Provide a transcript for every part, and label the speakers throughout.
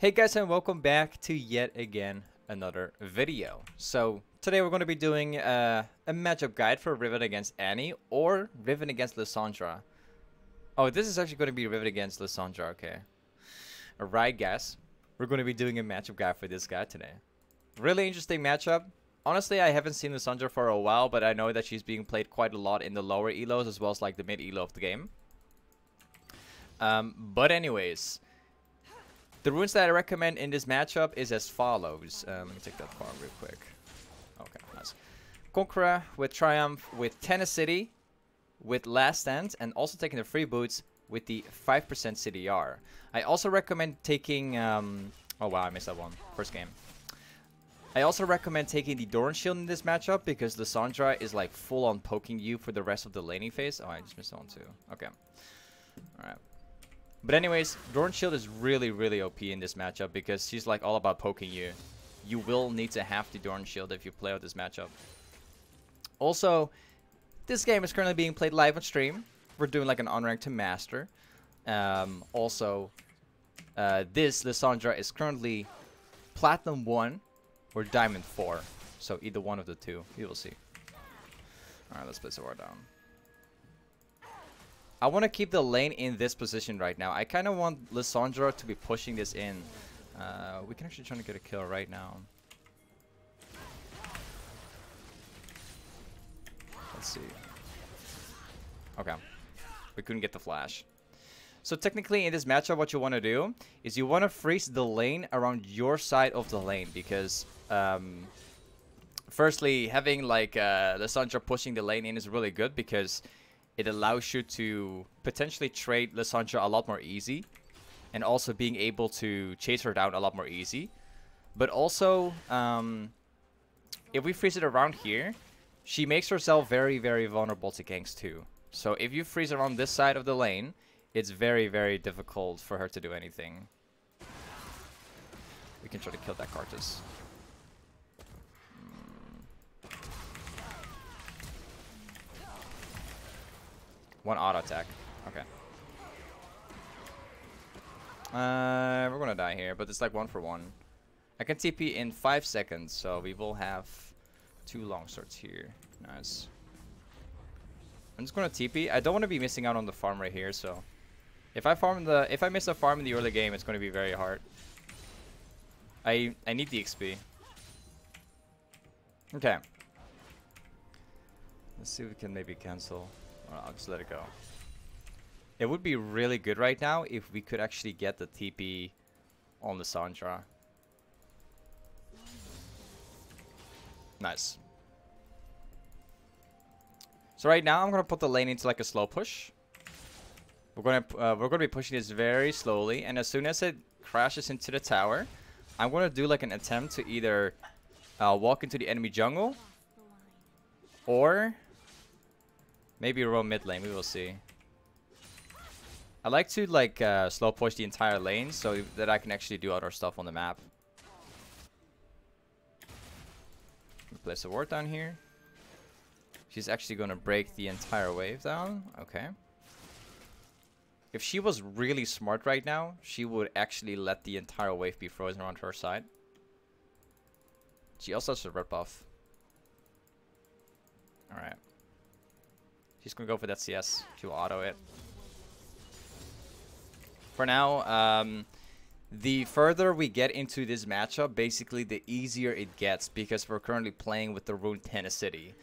Speaker 1: Hey guys, and welcome back to yet again another video. So today we're going to be doing a matchup guide for Riven against Annie or Riven against Lissandra. Oh, this is actually going to be Riven against Lissandra, okay. Alright guys, we're going to be doing a matchup guide for this guy today. Really interesting matchup. Honestly, I haven't seen Lissandra for a while, but I know that she's being played quite a lot in the lower elos as well as like the mid elo of the game. But anyways, the runes that I recommend in this matchup is as follows. Let me take that farm real quick. Okay, nice. Conqueror with Triumph, with Tenacity, with Last Stand, and also taking the free boots with the 5% CDR. I also recommend taking... oh wow, I missed that one. First game. I also recommend taking the Doran Shield in this matchup because Lissandra is like full on poking you for the rest of the laning phase. Oh, I just missed that one too. Okay. Alright. But anyways, Doran Shield is really OP in this matchup because she's like all about poking you. You will need to have the Doran Shield if you play with this matchup. Also, this game is currently being played live on stream. We're doing like an unranked to master. Also, this Lissandra is currently Platinum 1 or Diamond 4. So either one of the two. You will see. Alright, let's place a war down. I want to keep the lane in this position right now. I kind of want Lissandra to be pushing this in. We can actually try to get a kill right now. Let's see. Okay. We couldn't get the flash. So technically in this matchup what you want to do is you want to freeze the lane around your side of the lane. Because firstly, having like Lissandra pushing the lane in is really good because it allows you to potentially trade Lissandra a lot more easy. And also being able to chase her down a lot more easy. But also, if we freeze it around here, she makes herself very vulnerable to ganks too. So if you freeze around this side of the lane, it's very difficult for her to do anything. We can try to kill that Cartus. One auto attack. Okay. We're gonna die here, but it's like 1 for 1. I can TP in 5 seconds, so we will have 2 long swords here. Nice. I'm just gonna TP. I don't want to be missing out on the farm right here, so if I miss a farm in the early game, it's gonna be very hard. I need the XP. Okay. Let's see if we can maybe cancel. I'll just let it go. It would be really good right now if we could actually get the TP on Lissandra. Nice. So right now I'm gonna put the lane into like a slow push. We're gonna be pushing this very slowly, and as soon as it crashes into the tower, I'm gonna do like an attempt to either walk into the enemy jungle or maybe roam mid lane, we will see. I like to like slow push the entire lane so that I can actually do other stuff on the map. Place a ward down here. She's actually going to break the entire wave down. Okay. If she was really smart right now, she would actually let the entire wave be frozen around her side. She also has a red buff. Alright. She's going to go for that CS. She'll auto it. For now, the further we get into this matchup, basically the easier it gets because we're currently playing with the rune Tenacity.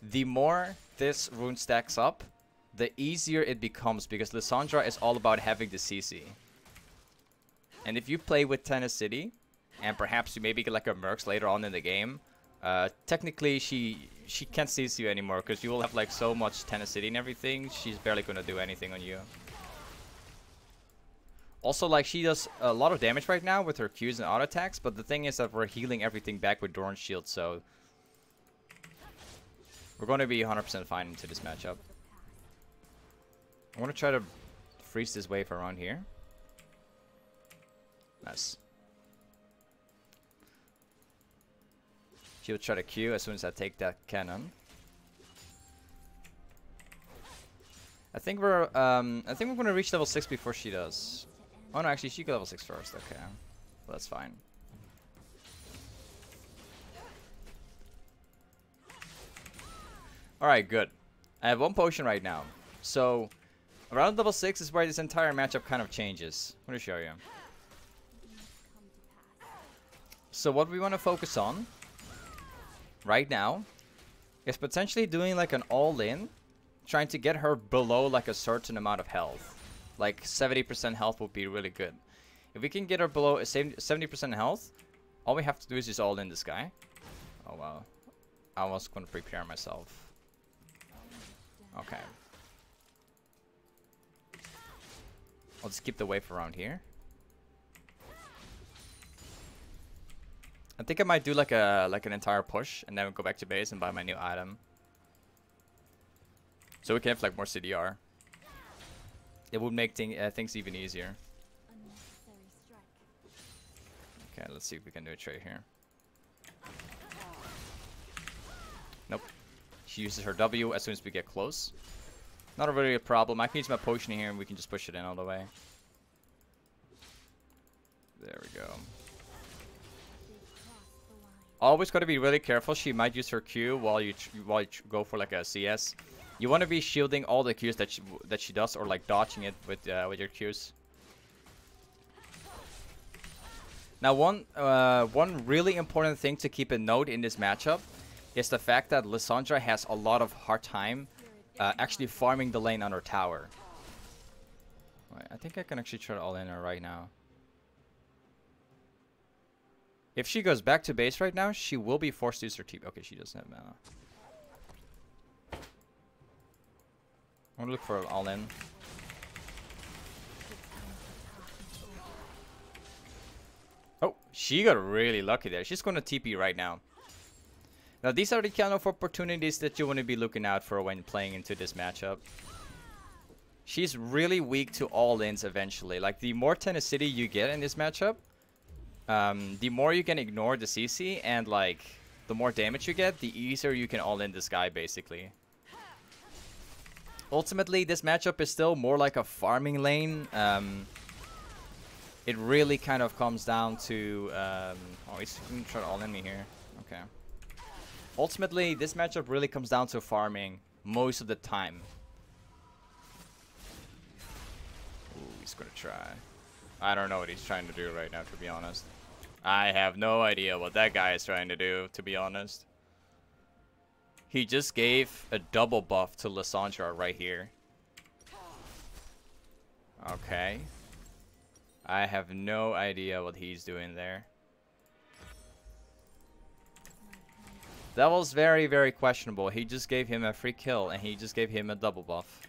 Speaker 1: The more this rune stacks up, the easier it becomes because Lissandra is all about having the CC. And if you play with Tenacity, and perhaps you maybe get like a mercs later on in the game, technically she can't CC you anymore because you will have like so much Tenacity and everything, she's barely gonna do anything on you. Also, like, she does a lot of damage right now with her Qs and auto attacks, but the thing is that we're healing everything back with Doran Shield, so we're going to be 100% fine into this matchup. I want to try to freeze this wave around here. Nice. She'll try to Q as soon as I take that cannon. I think we're gonna reach level 6 before she does. Oh no, actually she got level 6 first, okay. That's fine. Alright, good. I have 1 potion right now. So, around level 6 is where this entire matchup kind of changes. I'm going to show you. So what we want to focus on right now is potentially doing like an all-in, trying to get her below like a certain amount of health. Like 70% health would be really good. If we can get her below a 70% health, all we have to do is just all-in this guy. Oh wow. I was going to prepare myself. Okay. I'll just keep the wave around here. I think I might do like an entire push and then go back to base and buy my new item. So we can have like more CDR. It would make things even easier. Okay, let's see if we can do a trade here. Nope. She uses her W as soon as we get close. Not really a problem. I can use my potion here and we can just push it in all the way. There we go. Always got to be really careful. She might use her Q while you go for like a CS. You want to be shielding all the Qs that she does, or like dodging it with your Qs. Now, one really important thing to keep in note in this matchup is the fact that Lissandra has a lot of hard time actually farming the lane on her tower. Right, I think I can actually try to all in her right now. If she goes back to base right now, she will be forced to use her TP. Okay, she doesn't have mana. I'm gonna look for an all-in. Oh, she got really lucky there. She's gonna TP right now. Now, these are the kind of opportunities that you want to be looking out for when playing into this matchup. She's really weak to all-ins eventually. Like, the more tenacity you get in this matchup, the more you can ignore the CC, and like, the more damage you get, the easier you can all-in this guy, basically. Ultimately, this matchup is still more like a farming lane. It really kind of comes down to... oh, he's going to try to all-in me here. Okay. Ultimately, this matchup really comes down to farming most of the time. Ooh, he's going to try. I don't know what he's trying to do right now, to be honest. I have no idea what that guy is trying to do, to be honest. He just gave a double buff to Lissandra right here. Okay. I have no idea what he's doing there. That was very, very questionable. He just gave him a free kill and he just gave him a double buff.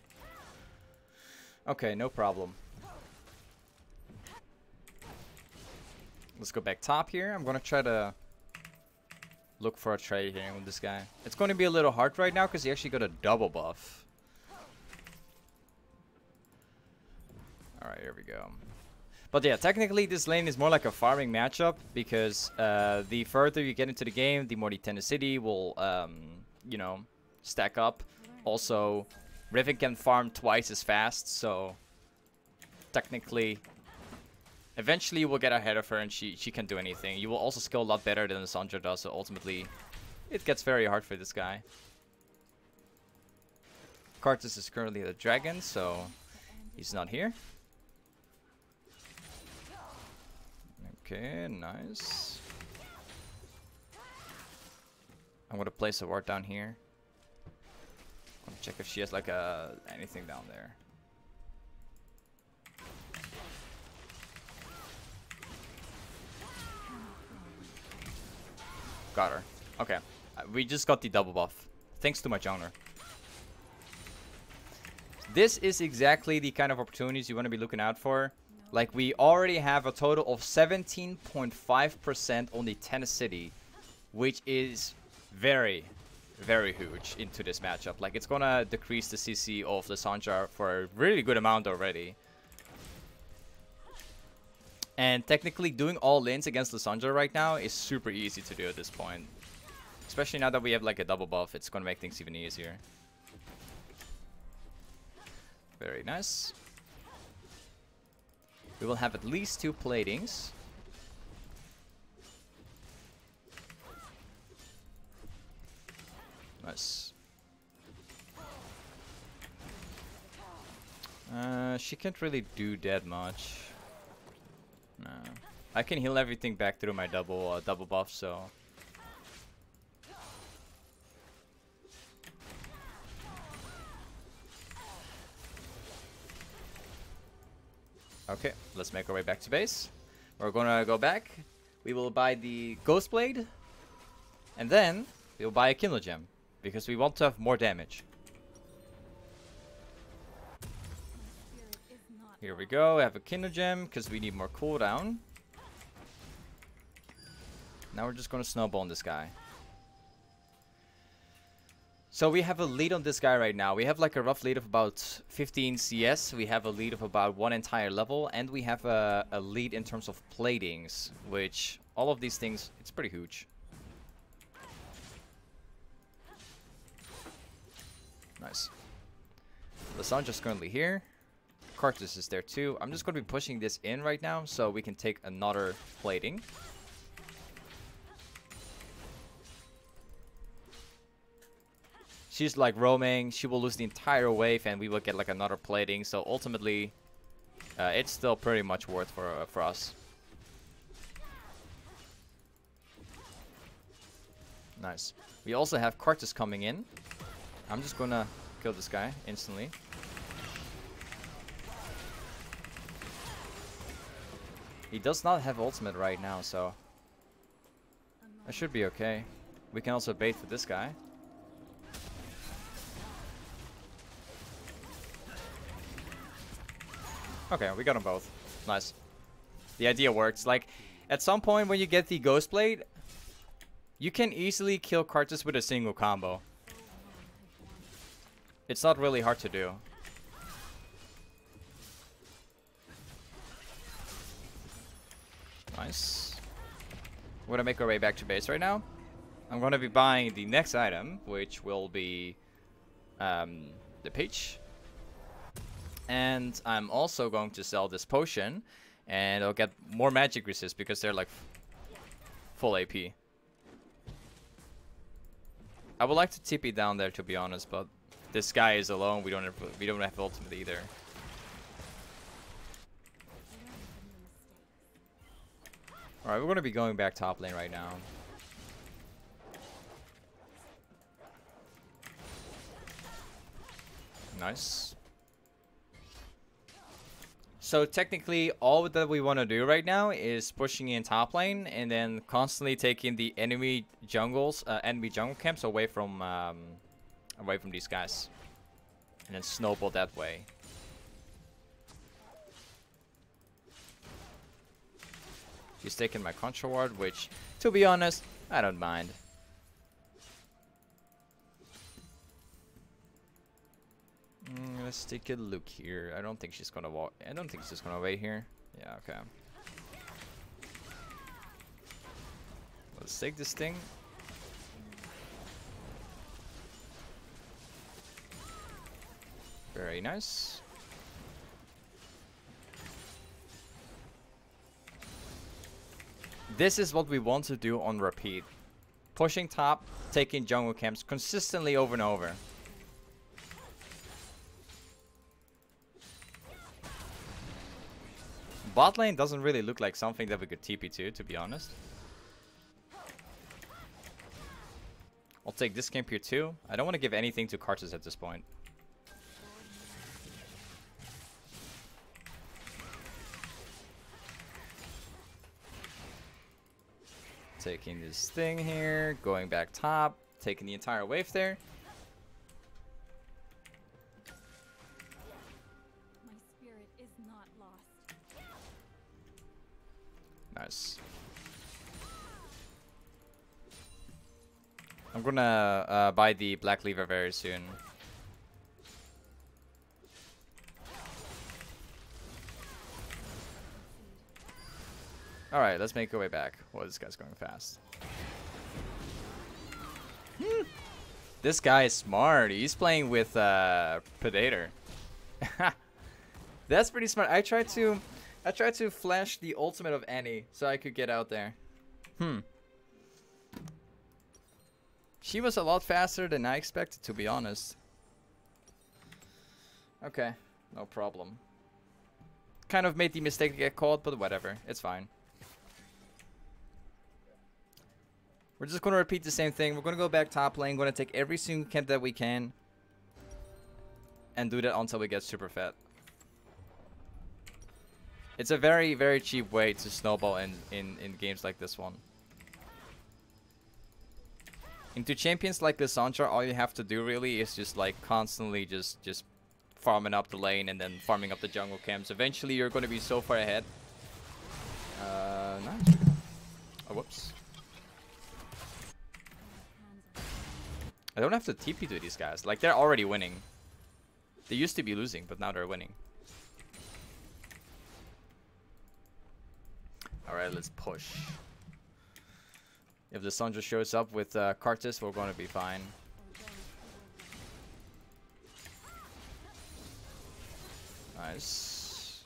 Speaker 1: Okay, no problem. Let's go back top here. I'm going to try to look for a trade here with this guy. It's going to be a little hard right now because he actually got a double buff. Alright, here we go. But yeah, technically this lane is more like a farming matchup because the further you get into the game, the more the tenacity will, you know, stack up. Also, Riven can farm twice as fast, so technically, eventually you will get ahead of her and she can do anything. You will also skill a lot better than Lissandra does, so ultimately it gets very hard for this guy. Kartus is currently the dragon, so he's not here. Okay, nice. I'm gonna place a ward down here. I'm gonna check if she has like anything down there. Got her. Okay. We just got the double buff. Thanks to my jungler. This is exactly the kind of opportunities you want to be looking out for. Like, we already have a total of 17.5% on the tenacity, which is very, very huge into this matchup. Like, it's gonna decrease the CC of Lissandra for a really good amount already. And technically, doing all lanes against Lissandra right now is super easy to do at this point. Especially now that we have like a double buff, it's gonna make things even easier. Very nice. We will have at least 2 platings. Nice. She can't really do that much. No. I can heal everything back through my double buff, so. Okay, let's make our way back to base. We're gonna go back. We will buy the ghostblade, and then we'll buy a kindle gem because we want to have more damage. Here we go. I have a kindle gem because we need more cooldown. Now we're just gonna snowball on this guy. So we have a lead on this guy right now. We have like a rough lead of about 15 CS. We have a lead of about 1 entire level. And we have a lead in terms of platings. Which, all of these things, it's pretty huge. Nice. Lissandra's currently here. Cartus is there too. I'm just going to be pushing this in right now so we can take another plating. She's like roaming, she will lose the entire wave and we will get like another plating. So ultimately, it's still pretty much worth for us. Nice. We also have Cartus coming in. I'm just gonna kill this guy instantly. He does not have ultimate right now, so that should be okay. We can also bait for this guy. Okay, we got them both. Nice. The idea works. Like, at some point when you get the ghostblade, you can easily kill Cartus with a single combo. It's not really hard to do. Nice. We're gonna make our way back to base right now. I'm gonna be buying the next item, which will be the peach. And I'm also going to sell this potion, and I'll get more magic resist because they're like full AP. I would like to TP down there, to be honest, but this guy is alone. We don't have ultimate either. All right, we're going to be going back top lane right now. Nice. So technically, all that we want to do right now is pushing in top lane and then constantly taking the enemy jungle camps away from these guys, and then snowball that way. He's taking my control ward, which, to be honest, I don't mind. Let's take a look here. I don't think she's gonna walk. I don't think she's gonna wait here. Yeah, okay. Let's take this thing. Very nice. This is what we want to do on repeat. Pushing top, taking jungle camps consistently over and over. Bot lane doesn't really look like something that we could TP to be honest. I'll take this camp here too. I don't want to give anything to Cartus at this point. Taking this thing here, going back top, taking the entire wave there.
Speaker 2: My spirit is not lost.
Speaker 1: Nice. I'm gonna buy the black cleaver very soon. Alright, let's make our way back. Well, this guy's going fast. This guy is smart. He's playing with Predator. That's pretty smart. I tried to flash the ultimate of Annie so I could get out there. She was a lot faster than I expected, to be honest. Okay, no problem. Kind of made the mistake to get caught, but whatever. It's fine. We're just going to repeat the same thing. We're going to go back top lane. Going to take every single camp that we can. And do that until we get super fat. It's a very, very cheap way to snowball in games like this one. Into champions like Lissandra, all you have to do really is just like constantly just farming up the lane and then farming up the jungle camps. Eventually you're going to be so far ahead. Nice. Oh, whoops. I don't have to TP to these guys. Like, they're already winning. They used to be losing, but now they're winning. Alright, let's push. If the Lissandra shows up with Karthus, we're going to be fine. Nice.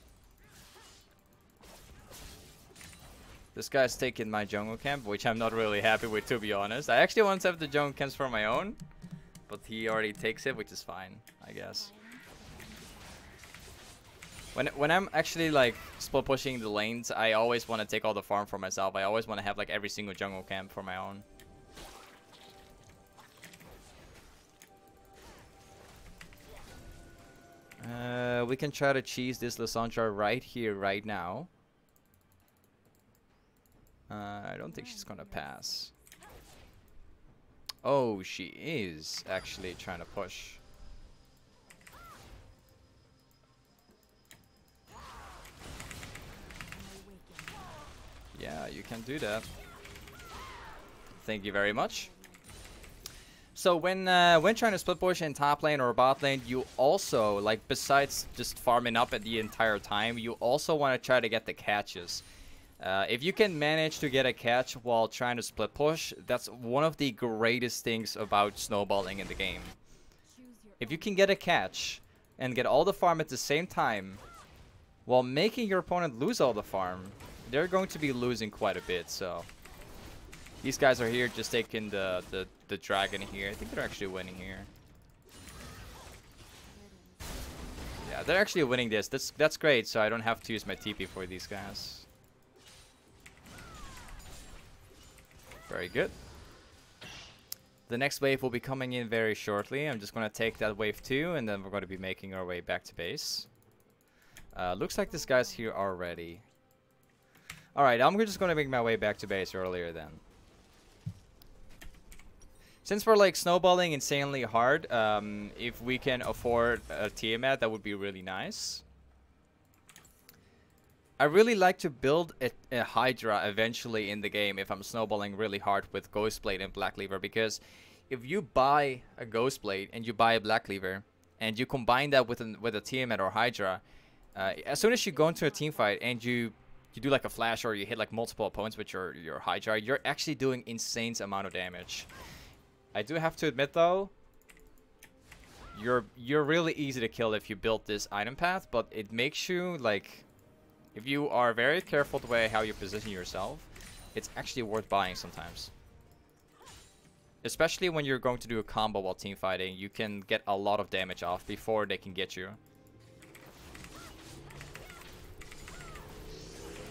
Speaker 1: This guy's taking my jungle camp, which I'm not really happy with, to be honest. I actually want to have the jungle camps for my own, but he already takes it, which is fine, I guess. When I'm actually like split pushing the lanes, I always want to take all the farm for myself. I always want to have like every single jungle camp for my own. We can try to cheese this Lissandra right here, right now. I don't think she's gonna pass. Oh, she is actually trying to push. Yeah, you can do that. Thank you very much. So when trying to split push in top lane or bot lane, you also, like, besides just farming up at the entire time, you also want to try to get the catches. If you can manage to get a catch while trying to split push, that's one of the greatest things about snowballing in the game. If you can get a catch and get all the farm at the same time while making your opponent lose all the farm, they're going to be losing quite a bit. So these guys are here just taking the dragon here. I think they're actually winning here. Yeah, they're actually winning this. That's great, so I don't have to use my TP for these guys. Very good. The next wave will be coming in very shortly. I'm just going to take that wave 2, and then we're going to be making our way back to base. Looks like this guy's here already. Alright, I'm just going to make my way back to base earlier then. Since we're like snowballing insanely hard, if we can afford a Tiamat, that would be really nice. I really like to build a hydra eventually in the game if I'm snowballing really hard with ghostblade and black cleaver, because if you buy a ghostblade and you buy a black cleaver and you combine that with a Tiamat or hydra, as soon as you go into a team fight and you do like a flash or you hit like multiple opponents with your hydra, you're actually doing insane amount of damage. I do have to admit though, you're really easy to kill if you build this item path, but it makes you like, if you are very careful the way how you position yourself, it's actually worth buying sometimes. Especially when you're going to do a combo while team fighting, you can get a lot of damage off before they can get you.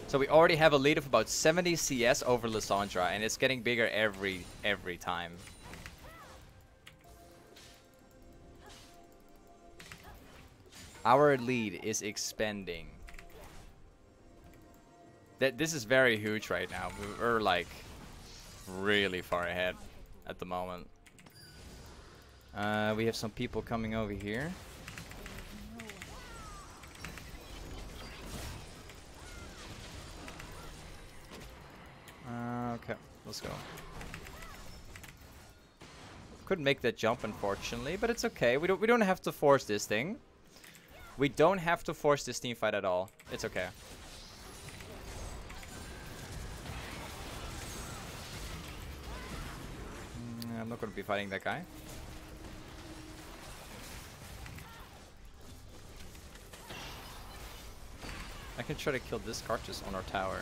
Speaker 1: So we already have a lead of about 70 CS over Lissandra, and it's getting bigger every time. Our lead is expanding. This is very huge right now. We're like really far ahead at the moment. We have some people coming over here. Okay, let's go. Couldn't make that jump unfortunately, but it's okay. We don't have to force this thing. We don't have to force this team fight at all. It's okay. I'm not going to be fighting that guy. I can try to kill this Karthus on our tower.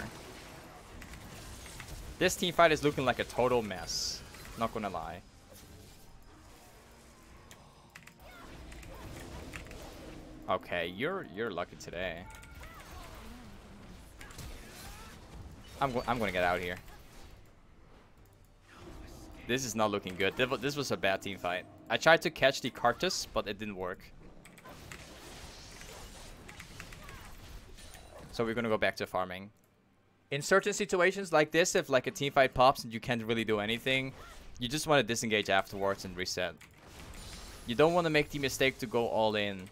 Speaker 1: This team fight is looking like a total mess. Not gonna lie. Okay, you're lucky today. I'm gonna get out here. This is not looking good. This was a bad team fight. I tried to catch the Cartus, but it didn't work. So we're gonna go back to farming. In certain situations like this, if like a team fight pops and you can't really do anything, you just want to disengage afterwards and reset. You don't want to make the mistake to go all in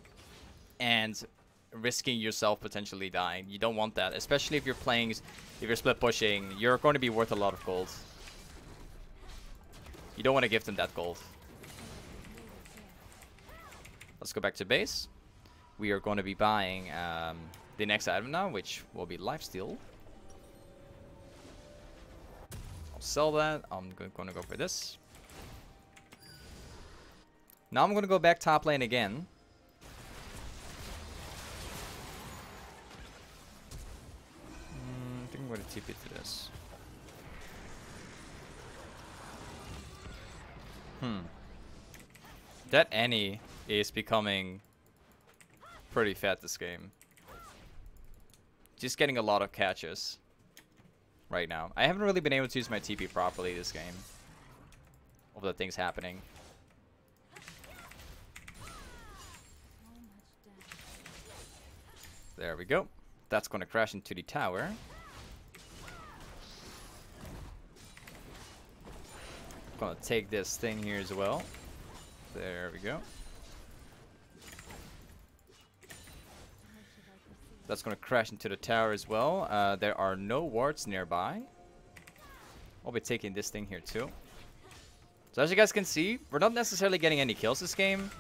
Speaker 1: and risking yourself potentially dying. You don't want that, especially if you're split pushing. You're going to be worth a lot of gold. You don't want to give them that gold. Let's go back to base. We are going to be buying the next item now, which will be lifesteal. I'll sell that. I'm going to go for this. Now I'm going to go back top lane again. I think I'm going to TP to this. That Annie is becoming pretty fat this game. Just getting a lot of catches right now. I haven't really been able to use my TP properly this game. All the things happening. There we go. That's going to crash into the tower. Gonna take this thing here as well. There we go. That's gonna crash into the tower as well. There are no wards nearby. I'll be taking this thing here too. So as you guys can see, we're not necessarily getting any kills this game.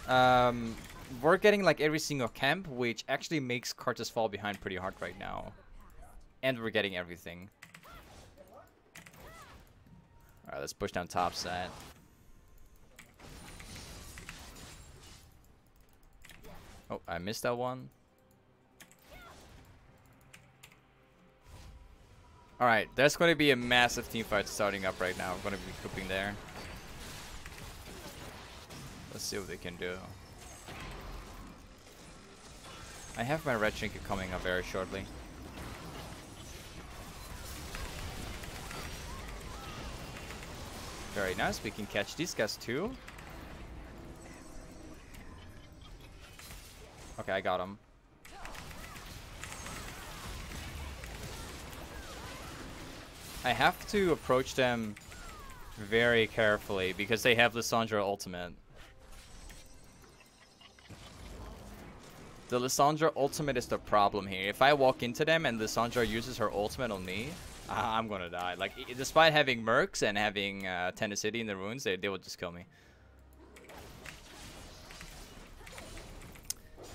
Speaker 1: We're getting like every single camp, which actually makes Cartus fall behind pretty hard right now. And we're getting everything. Alright, let's push down top side. Oh, I missed that one. Alright, there's going to be a massive team fight starting up right now. I'm going to be cooping there. Let's see what they can do. I have my red trinket coming up very shortly. Very nice. We can catch these guys too. Okay, I got him. I have to approach them very carefully because they have Lissandra ultimate. The Lissandra ultimate is the problem here. If I walk into them and Lissandra uses her ultimate on me, I'm gonna die. Like, despite having mercs and having Tennessee in the runes, they will just kill me.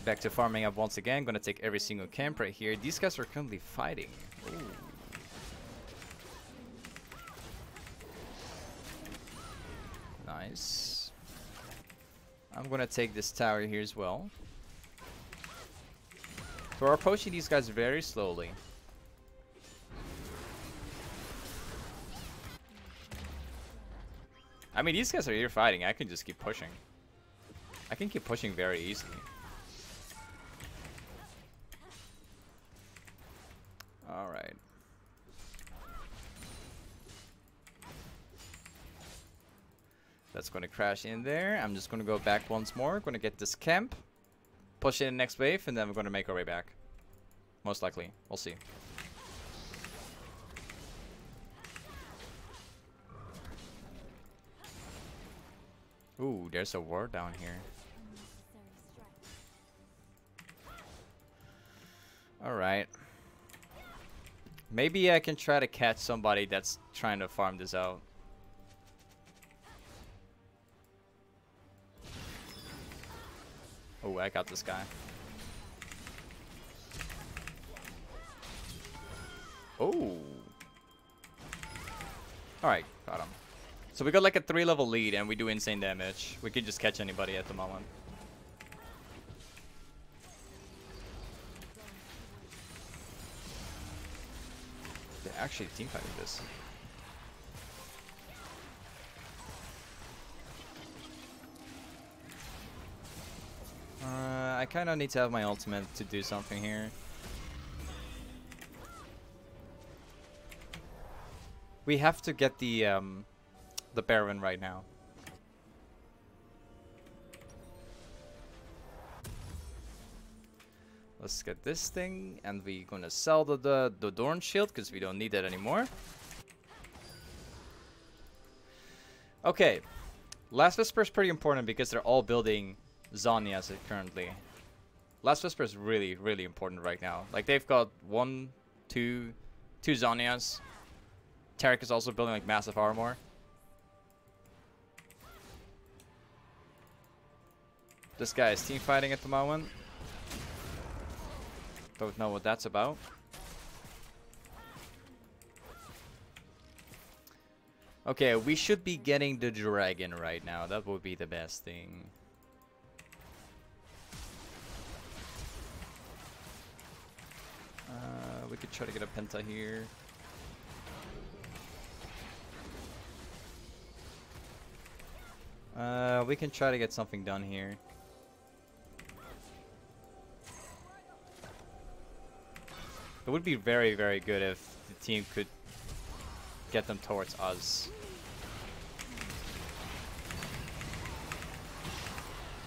Speaker 1: Back to farming up once again. Gonna take every single camp right here. These guys are currently fighting. Ooh. Nice. I'm gonna take this tower here as well. So we're approaching these guys very slowly. I mean, these guys are here fighting. I can just keep pushing. I can keep pushing very easily. Alright. That's going to crash in there. I'm just going to go back once more. Going to get this camp. Push in the next wave, and then we're going to make our way back. Most likely. We'll see. Ooh, there's a ward down here. Alright. Maybe I can try to catch somebody that's trying to farm this out. Oh, I got this guy. Oh. Alright, got him. So we got like a 3-level lead and we do insane damage. We could just catch anybody at the moment. They're actually teamfighting this. I kind of need to have my ultimate to do something here. We have to get the Baron right now. Let's get this thing, and we're gonna sell the Dorn Shield because we don't need that anymore. Okay, Last Whisper is pretty important because they're all building Zhonya's currently. Last Whisper is really, really important right now. Like, they've got two Zhonya's. Taric is also building like massive armor. This guy is team fighting at the moment. Don't know what that's about. Okay, we should be getting the dragon right now. That would be the best thing. We could try to get a penta here. We can try to get something done here. It would be very, very good if the team could get them towards us.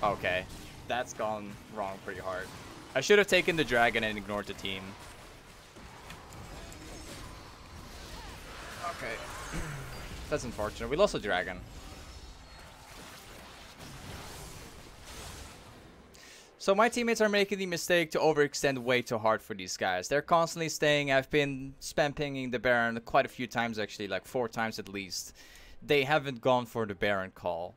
Speaker 1: Okay, that's gone wrong pretty hard. I should have taken the dragon and ignored the team. Okay. That's unfortunate. We lost a dragon. So my teammates are making the mistake to overextend way too hard for these guys. They're constantly staying. I've been spam pinging the Baron quite a few times actually, like 4 times at least. They haven't gone for the Baron call.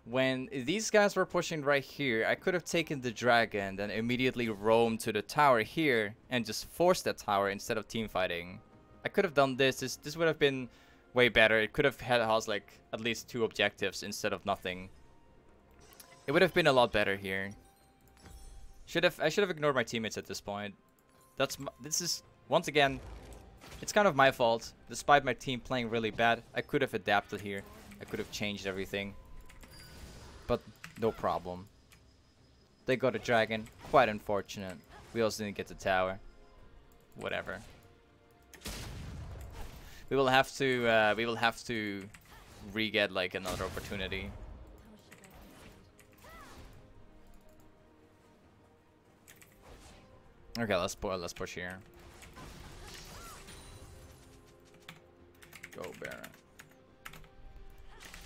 Speaker 1: When these guys were pushing right here, I could have taken the dragon, then immediately roamed to the tower here and just forced that tower instead of team fighting. I could have done this. This would have been way better. It could have had us like at least 2 objectives instead of nothing. It would have been a lot better here. I should have ignored my teammates at this point. This is once again, it's kind of my fault. Despite my team playing really bad, I could have adapted here. I could have changed everything. But no problem. They got a dragon. Quite unfortunate. We also didn't get the tower. Whatever. We will have to re-get like another opportunity. Okay, let's push here. Go Baron.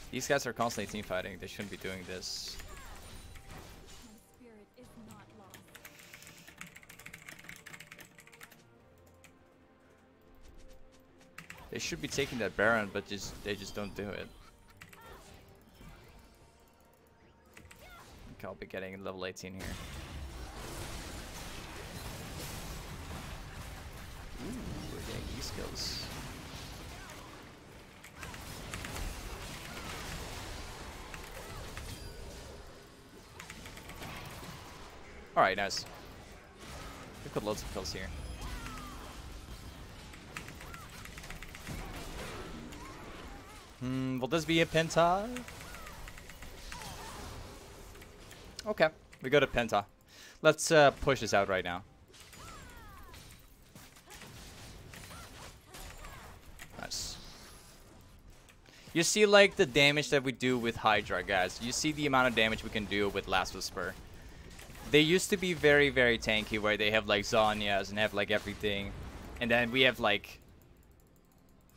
Speaker 1: These guys are constantly team fighting. They shouldn't be doing this.
Speaker 2: My spirit is not lost.
Speaker 1: They should be taking that Baron, but they just don't do it. Okay, I'll be getting level 18 here. Ooh, we're getting these skills. Alright, nice. We've got loads of kills here. Will this be a penta? Okay, we got a penta. Let's push this out right now. Nice. You see like the damage that we do with Hydra, guys. You see the amount of damage we can do with Last Whisper. They used to be very, very tanky, where they have like Zhonya's and have like everything. And then we have like...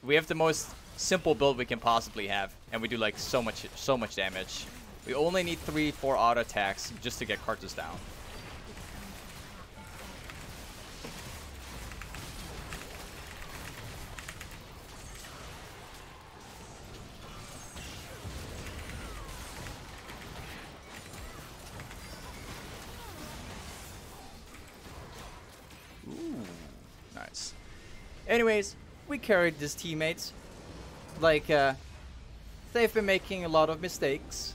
Speaker 1: we have the most simple build we can possibly have. And we do like so much damage. We only need 3-4 auto attacks just to get Karthus down. Nice. Anyways, we carried these teammates. Like, they've been making a lot of mistakes.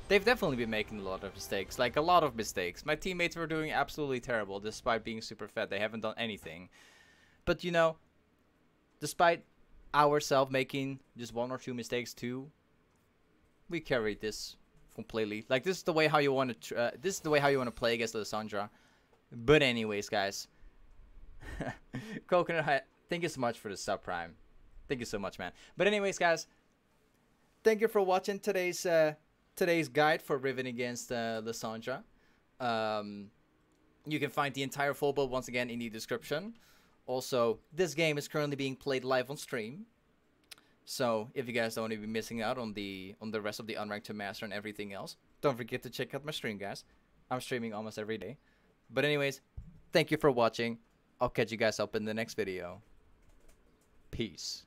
Speaker 1: They've definitely been making a lot of mistakes. Like, a lot of mistakes. My teammates were doing absolutely terrible despite being super fed. They haven't done anything. But, you know, despite ourselves making just 1 or 2 mistakes too, we carried this completely. Like, this is the way how you want to. This is the way how you want to play against Lissandra. But anyways, guys, Coconut Hat, thank you so much for the subprime. Thank you so much, man. But anyways, guys, thank you for watching today's guide for Riven against Lissandra. You can find the entire full build once again in the description. Also, this game is currently being played live on stream. So if you guys don't want to be missing out on the rest of the Unranked to Master and everything else, don't forget to check out my stream, guys. I'm streaming almost every day. But anyways, thank you for watching. I'll catch you guys up in the next video. Peace.